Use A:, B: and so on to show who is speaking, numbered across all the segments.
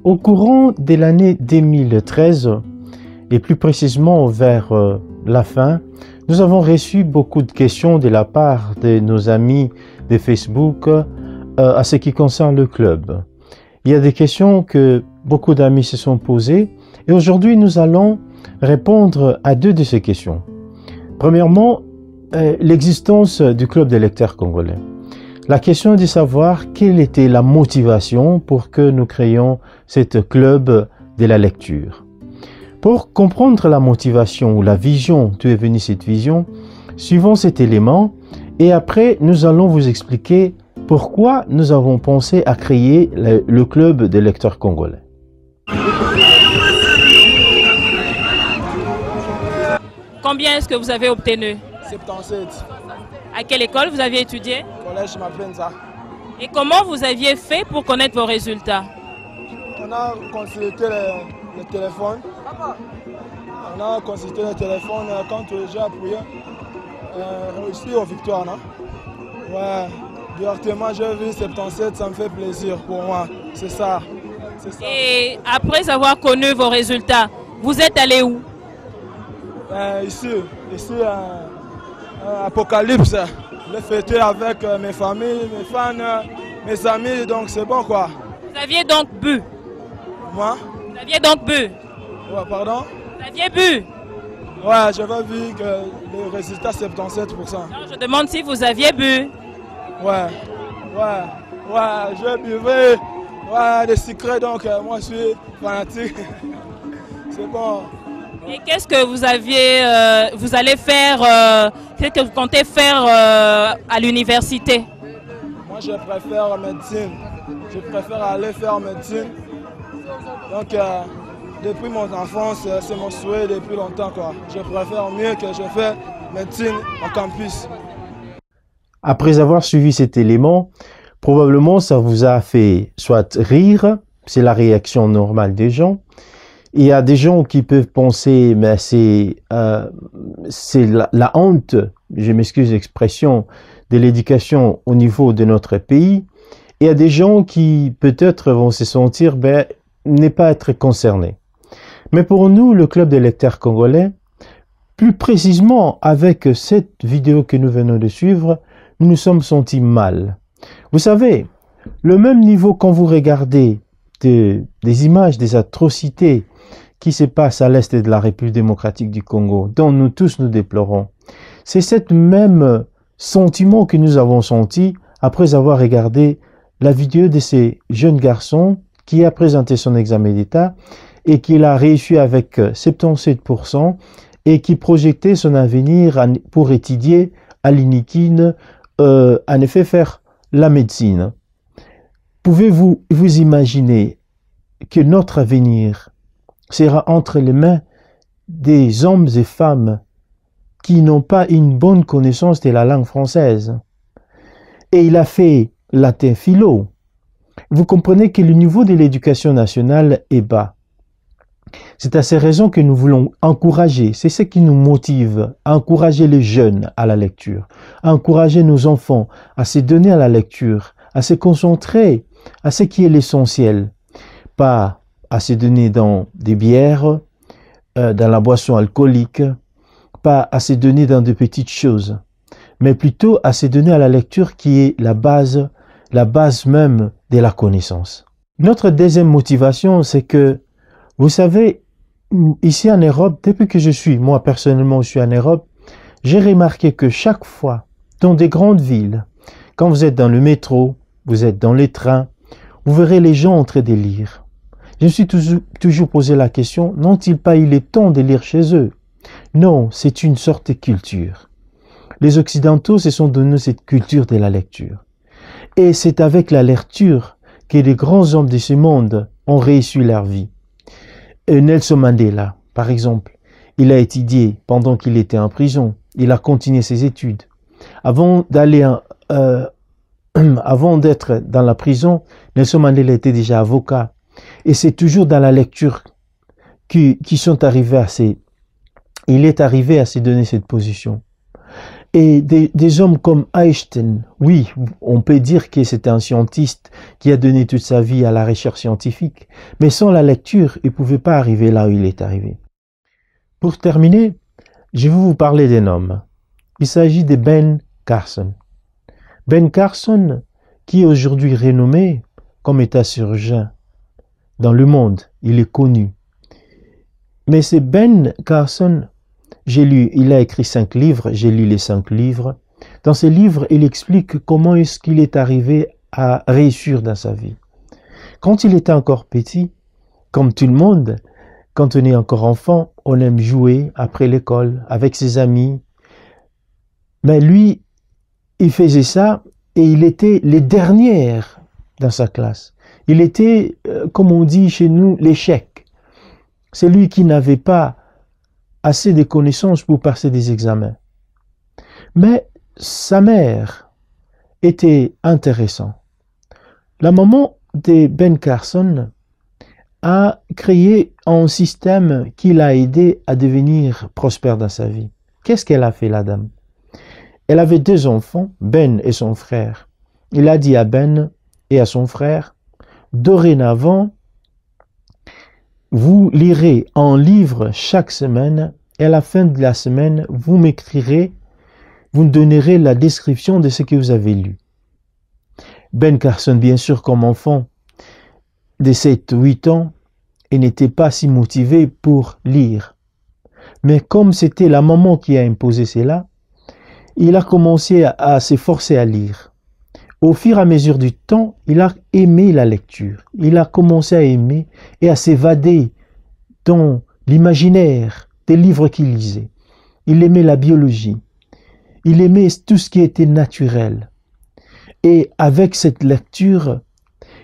A: Au courant de l'année 2013, et plus précisément vers la fin, nous avons reçu beaucoup de questions de la part de nos amis de Facebook à ce qui concerne le club. Il y a des questions que beaucoup d'amis se sont posées et aujourd'hui nous allons répondre à deux de ces questions. Premièrement, l'existence du club des lecteurs congolais. La question est de savoir quelle était la motivation pour que nous créions ce club de la lecture. Pour comprendre la motivation ou la vision, d'où est venue cette vision, suivons cet élément et après nous allons vous expliquer pourquoi nous avons pensé à créer le club des lecteurs congolais.
B: Combien est-ce que vous avez obtenu?
C: 77.
B: À quelle école vous aviez étudié?
C: Collège Maplenza.
B: Et comment vous aviez fait pour connaître vos résultats?
C: On a consulté le téléphone. On a consulté le téléphone quand j'ai appuyé. Réussi aux victoires, non? Ouais. Directement, j'ai vu 77, ça me fait plaisir pour moi. C'est ça.
B: Et après avoir connu vos résultats, vous êtes allé où?
C: Ici, Apocalypse. Je l'ai fêté avec mes familles, mes fans, mes amis, donc c'est bon quoi.
B: Vous aviez donc bu?
C: Moi?
B: Vous aviez donc bu?
C: Ouais, pardon?
B: Vous aviez bu?
C: Ouais, j'avais vu que le résultat 77%.
B: Non, je demande si vous aviez bu.
C: Ouais, je buvais, des secrets, donc moi je suis fanatique. C'est bon.
B: Et qu'est-ce que vous allez faire, qu'est-ce que vous comptez faire à l'université?
C: Moi je préfère médecine, je préfère aller faire médecine. Donc depuis mon enfance, c'est mon souhait depuis longtemps quoi. Je préfère mieux que je fais médecine en campus.
A: Après avoir suivi cet élément, probablement ça vous a fait soit rire, c'est la réaction normale des gens. Il y a des gens qui peuvent penser, mais c'est la honte, je m'excuse l'expression, de l'éducation au niveau de notre pays. Il y a des gens qui peut-être vont se sentir, ne pas être concernés. Mais pour nous, le club des lecteurs congolais, plus précisément avec cette vidéo que nous venons de suivre, nous nous sommes sentis mal. Vous savez, le même niveau quand vous regardez des images, des atrocités qui se passent à l'est de la République démocratique du Congo, dont nous tous nous déplorons, c'est ce même sentiment que nous avons senti après avoir regardé la vidéo de ces jeunes garçons qui a présenté son examen d'État et qu'il a réussi avec 77% et qui projetait son avenir pour étudier à l'UNIKIN, en effet faire la médecine. Pouvez-vous vous imaginer que notre avenir sera entre les mains des hommes et femmes qui n'ont pas une bonne connaissance de la langue française? Et il a fait latin philo. Vous comprenez que le niveau de l'éducation nationale est bas. C'est à ces raisons que nous voulons encourager, c'est ce qui nous motive à encourager les jeunes à la lecture, à encourager nos enfants à se donner à la lecture, à se concentrer à ce qui est l'essentiel, pas à se donner dans des bières, dans la boisson alcoolique, pas à se donner dans de petites choses, mais plutôt à se donner à la lecture qui est la base même de la connaissance. Notre deuxième motivation, c'est que, vous savez, ici en Europe, depuis que moi personnellement je suis en Europe, j'ai remarqué que chaque fois, dans des grandes villes, quand vous êtes dans le métro, vous êtes dans les trains, vous verrez les gens en train de lire. Je me suis toujours posé la question, n'ont-ils pas eu le temps de lire chez eux? Non, c'est une sorte de culture. Les Occidentaux se sont donné cette culture de la lecture. Et c'est avec la lecture que les grands hommes de ce monde ont réussi leur vie. Nelson Mandela, par exemple, il a étudié pendant qu'il était en prison. Il a continué ses études. Avant d'être dans la prison, Nelson Mandela était déjà avocat. Et c'est toujours dans la lecture qu'il est arrivé à se donner cette position. Et des hommes comme Einstein, oui, on peut dire que c'était un scientiste qui a donné toute sa vie à la recherche scientifique, mais sans la lecture, il ne pouvait pas arriver là où il est arrivé. Pour terminer, je vais vous parler d'un homme. Il s'agit de Ben Carson. Ben Carson, qui est aujourd'hui renommé comme état chirurgien dans le monde, il est connu. Mais c'est Ben Carson, il a écrit 5 livres, j'ai lu les 5 livres. Dans ces livres, il explique comment est-ce qu'il est arrivé à réussir dans sa vie. Quand il était encore petit, comme tout le monde, quand on est encore enfant, on aime jouer après l'école avec ses amis. Mais lui, il faisait ça et il était les dernières dans sa classe. Il était, comme on dit chez nous, l'échec. C'est lui qui n'avait pas assez de connaissances pour passer des examens. Mais sa mère était intéressante. La maman de Ben Carson a créé un système qui l'a aidé à devenir prospère dans sa vie. Qu'est-ce qu'elle a fait, la dame? Elle avait 2 enfants, Ben et son frère. Il a dit à Ben et à son frère, dorénavant, vous lirez un livre chaque semaine et à la fin de la semaine, vous m'écrirez, vous me donnerez la description de ce que vous avez lu. Ben Carson, bien sûr, comme enfant de 7-8 ans, il n'était pas si motivé pour lire. Mais comme c'était la maman qui a imposé cela, il a commencé à s'efforcer à lire. Au fur et à mesure du temps, il a aimé la lecture. Il a commencé à aimer et à s'évader dans l'imaginaire des livres qu'il lisait. Il aimait la biologie. Il aimait tout ce qui était naturel. Et avec cette lecture,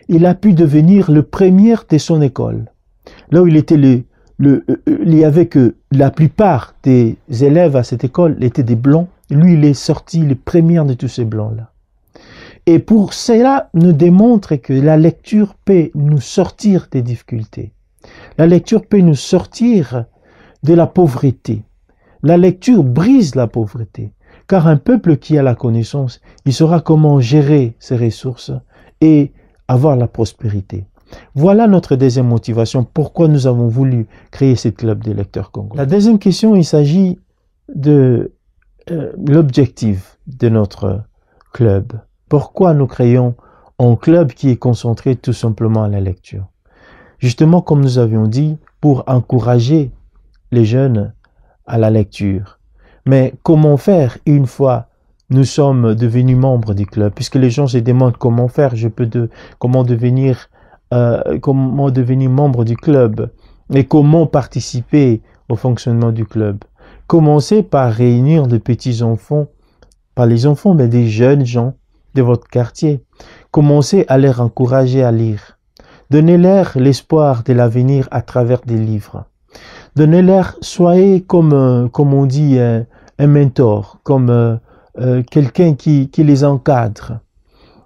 A: il a pu devenir le premier de son école. Là où il était il y avait que la plupart des élèves à cette école étaient des blancs. Lui, il est sorti le premier de tous ces blancs-là. Et pour cela, nous démontre que la lecture peut nous sortir des difficultés. La lecture peut nous sortir de la pauvreté. La lecture brise la pauvreté. Car un peuple qui a la connaissance, il saura comment gérer ses ressources et avoir la prospérité. Voilà notre deuxième motivation, pourquoi nous avons voulu créer ce club des lecteurs congolais. La deuxième question, il s'agit de l'objectif de notre club. Pourquoi nous créons un club qui est concentré tout simplement à la lecture? Justement, comme nous avions dit, pour encourager les jeunes à la lecture. Mais comment faire une fois nous sommes devenus membres du club? Puisque les gens se demandent comment faire, comment devenir membre du club et comment participer au fonctionnement du club. Commencez par réunir de petits enfants, pas les enfants, mais des jeunes gens de votre quartier. Commencez à les encourager à lire. Donnez-leur l'espoir de l'avenir à travers des livres. Donnez-leur, soyez comme on dit, un mentor, comme quelqu'un qui les encadre.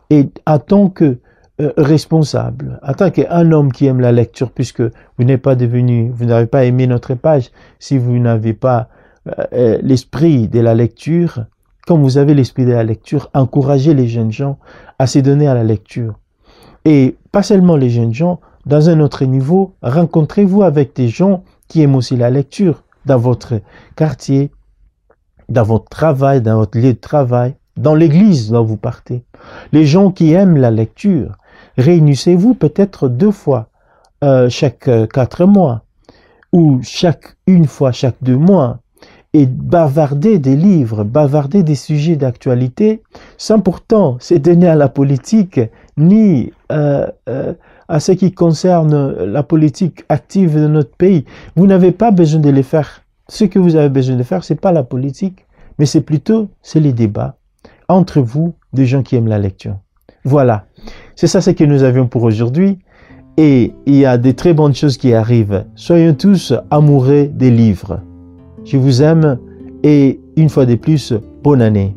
A: Et en tant que responsable, en tant qu'un homme qui aime la lecture, puisque vous n'avez pas aimé notre page, si vous n'avez pas l'esprit de la lecture, comme vous avez l'esprit de la lecture, encouragez les jeunes gens à se donner à la lecture. Et pas seulement les jeunes gens, dans un autre niveau, rencontrez-vous avec des gens qui aiment aussi la lecture dans votre quartier, dans votre travail, dans votre lieu de travail, dans l'église dont vous partez. Les gens qui aiment la lecture, réunissez-vous peut-être 2 fois chaque 4 mois ou une fois chaque 2 mois et bavardez des livres, bavardez des sujets d'actualité sans pourtant se donner à la politique ni à ce qui concerne la politique active de notre pays. Vous n'avez pas besoin de les faire. Ce que vous avez besoin de faire, c'est pas la politique, mais c'est les débats entre vous, des gens qui aiment la lecture. Voilà. C'est ça ce que nous avions pour aujourd'hui. Et il y a des très bonnes choses qui arrivent. Soyons tous amoureux des livres. Je vous aime et une fois de plus, bonne année.